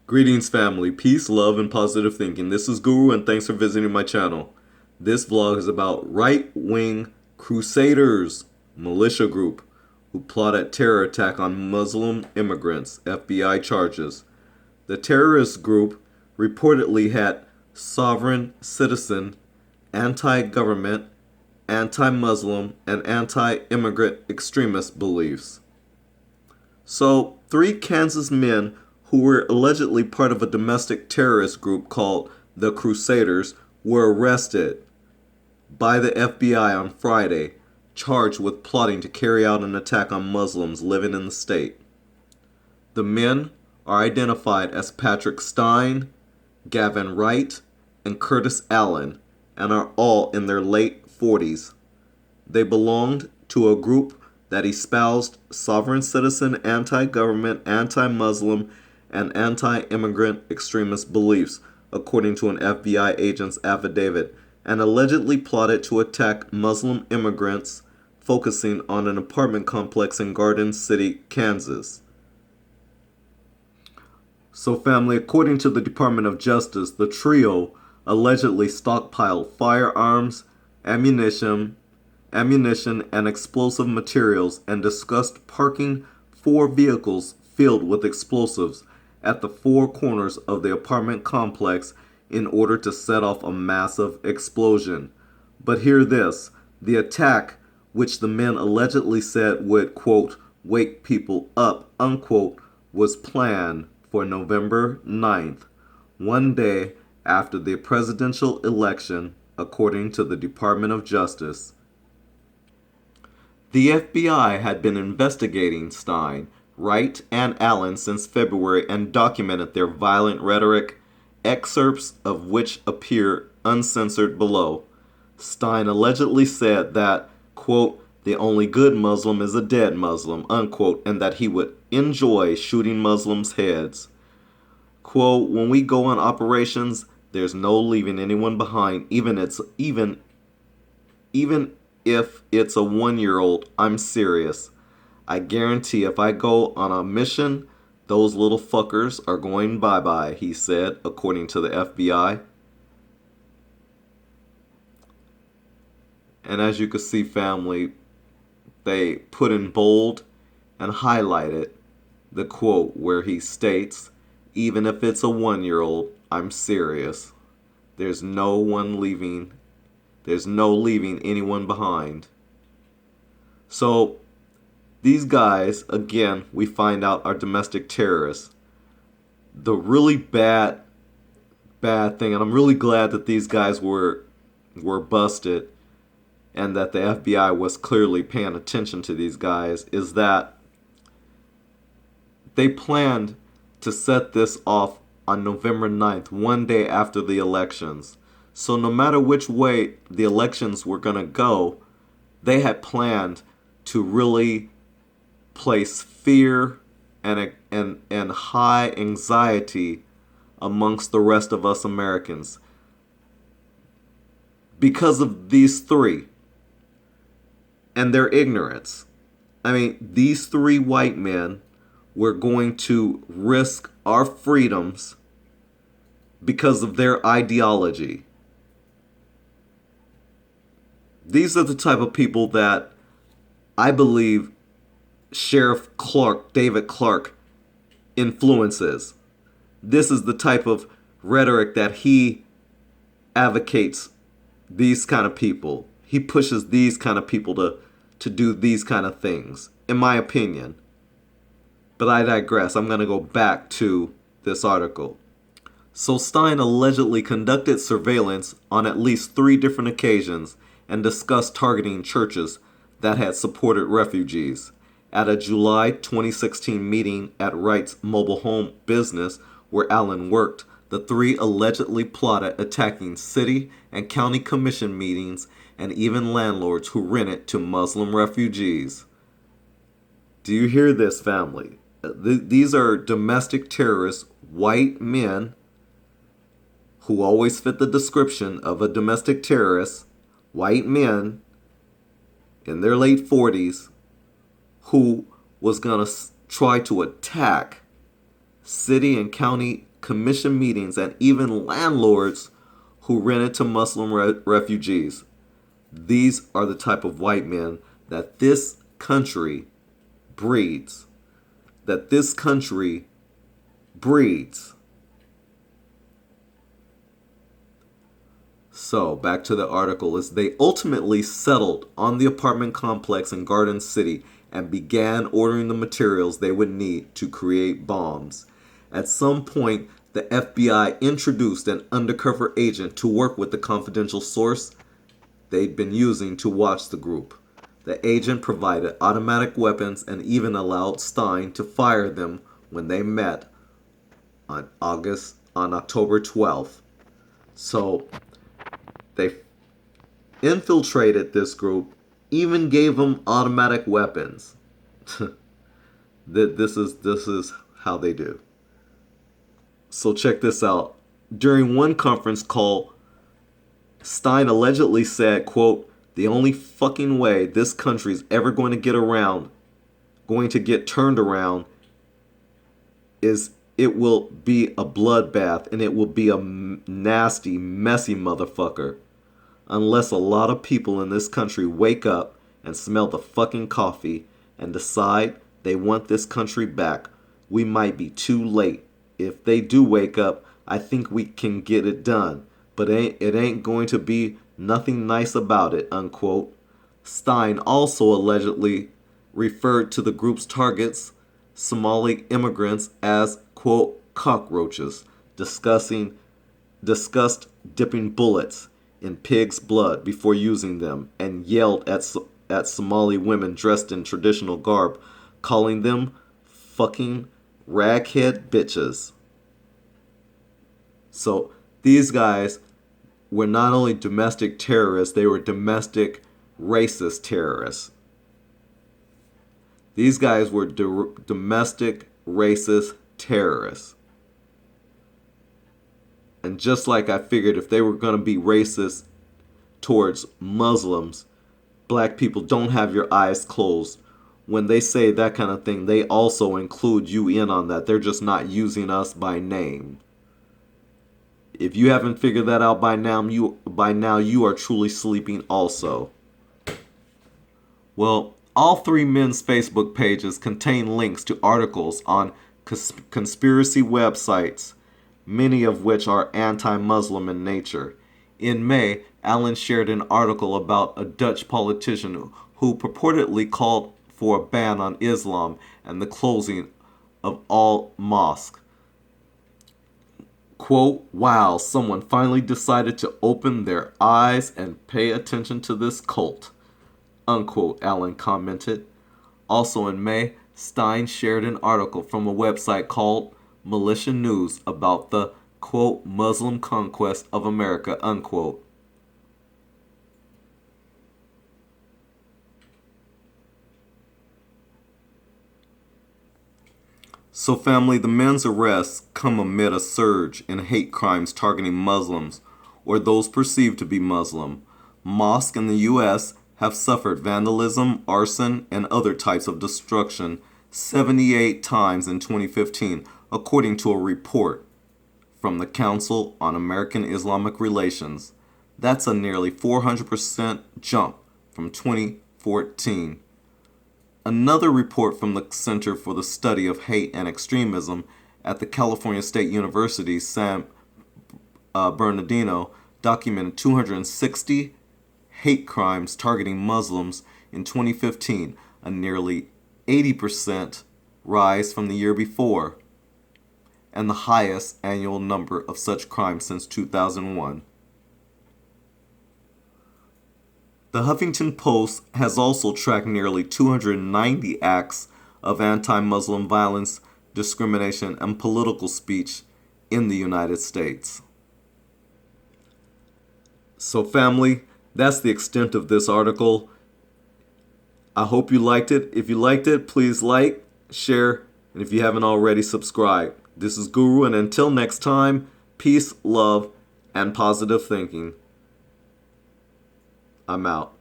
Greetings, family. Peace, love, and positive thinking. This is Guru, and thanks for visiting my channel. This vlog is about right-wing CRUSADERS Militia group who plotted terror attack on Muslim immigrants, FBI charges. The terrorist group reportedly had sovereign citizen, anti-government, anti-Muslim, and anti-immigrant extremist beliefs. So, three Kansas men who were allegedly part of a domestic terrorist group called the Crusaders were arrested by the FBI on Friday, charged with plotting to carry out an attack on Muslims living in the state. The men are identified as Patrick Stein, Gavin Wright, and Curtis Allen, and are all in their late 40s. They belonged to a group that espoused sovereign citizen, anti-government, anti-Muslim, and anti-immigrant extremist beliefs, according to an FBI agent's affidavit, and allegedly plotted to attack Muslim immigrants, focusing on an apartment complex in Garden City, Kansas. So, family, according to the Department of Justice, the trio allegedly stockpiled firearms, ammunition, and explosive materials and discussed parking 4 vehicles filled with explosives at the 4 corners of the apartment complex in order to set off a massive explosion. But hear this, the attack, which the men allegedly said would, quote, wake people up, unquote, was planned for November 9th, one day after the presidential election, according to the Department of Justice. The FBI had been investigating Stein, Wright, and Allen since February and documented their violent rhetoric, excerpts of which appear uncensored below. Stein allegedly said that, quote, the only good Muslim is a dead Muslim, unquote, and that he would enjoy shooting Muslims' heads. Quote, when we go on operations, there's no leaving anyone behind, even if it's a 1-year-old, I'm serious. I guarantee if I go on a mission, those little fuckers are going bye-bye, he said, according to the FBI. And as you can see, family, they put in bold and highlighted the quote where he states, even if it's a 1-year-old, I'm serious. There's no leaving anyone behind. So, these guys, again, we find out are domestic terrorists. The really bad thing, and I'm really glad that these guys were busted and that the FBI was clearly paying attention to these guys, is that they planned to set this off on November 9th, one day after the elections. So no matter which way the elections were going to go, they had planned to really place fear and high anxiety amongst the rest of us Americans because of these three and their ignorance. I mean, these 3 white men were going to risk our freedoms because of their ideology. These are the type of people that I believe Sheriff Clark, David Clark, influences. This is the type of rhetoric that he advocates these kind of people. He pushes these kind of people to do these kind of things, in my opinion. But I digress. I'm going to go back to this article. So Stein allegedly conducted surveillance on at least 3 different occasions and discussed targeting churches that had supported refugees. At a July 2016 meeting at Wright's mobile home business where Allen worked, the 3 allegedly plotted attacking city and county commission meetings and even landlords who rented to Muslim refugees. Do you hear this, family? These are domestic terrorists, white men who always fit the description of a domestic terrorist, white men in their late 40s who was going to try to attack city and county commission meetings, and even landlords who rented to Muslim refugees. These are the type of white men that this country breeds. That this country breeds. So, back to the article, is they ultimately settled on the apartment complex in Garden City and began ordering the materials they would need to create bombs. At some point, the FBI introduced an undercover agent to work with the confidential source they'd been using to watch the group. The agent provided automatic weapons and even allowed Stein to fire them when they met on October 12th. So they infiltrated this group, even gave them automatic weapons. This is how they do. So check this out. During one conference call, Stein allegedly said, quote, "The only fucking way this country's ever going to get turned around is it will be a bloodbath, and it will be a nasty, messy motherfucker. Unless a lot of people in this country wake up and smell the fucking coffee and decide they want this country back, we might be too late. If they do wake up, I think we can get it done. But it ain't going to be nothing nice about it," unquote. Stein also allegedly referred to the group's targets, Somali immigrants, as, quote, "cockroaches," discussed dipping bullets in pigs' blood before using them, and yelled at Somali women dressed in traditional garb, calling them fucking raghead bitches. So these guys were not only domestic terrorists, they were domestic racist terrorists. These guys were domestic racist terrorists. And just like I figured, if they were going to be racist towards Muslims, black people, don't have your eyes closed. When they say that kind of thing, they also include you in on that. They're just not using us by name. If you haven't figured that out by now, you are truly sleeping also. Well, all three men's Facebook pages contain links to articles on conspiracy websites, many of which are anti-Muslim in nature. In May, Allen shared an article about a Dutch politician who purportedly called for a ban on Islam and the closing of all mosques. Quote, "Wow, someone finally decided to open their eyes and pay attention to this cult," unquote, Allen commented. Also in May, Stein shared an article from a website called Militia News about the, quote, "Muslim conquest of America," unquote. So family, the men's arrests come amid a surge in hate crimes targeting Muslims or those perceived to be Muslim. Mosques in the U.S. have suffered vandalism, arson, and other types of destruction 78 times in 2015, according to a report from the Council on American Islamic Relations. That's a nearly 400% jump from 2014. Another report from the Center for the Study of Hate and Extremism at the California State University, San Bernardino, documented 260 hate crimes targeting Muslims in 2015, a nearly 80% rise from the year before, and the highest annual number of such crimes since 2001. The Huffington Post has also tracked nearly 290 acts of anti-Muslim violence, discrimination, and political speech in the United States. So family, that's the extent of this article. I hope you liked it. If you liked it, please like, share, and if you haven't already, subscribe. This is Guru, and until next time, peace, love, and positive thinking. I'm out.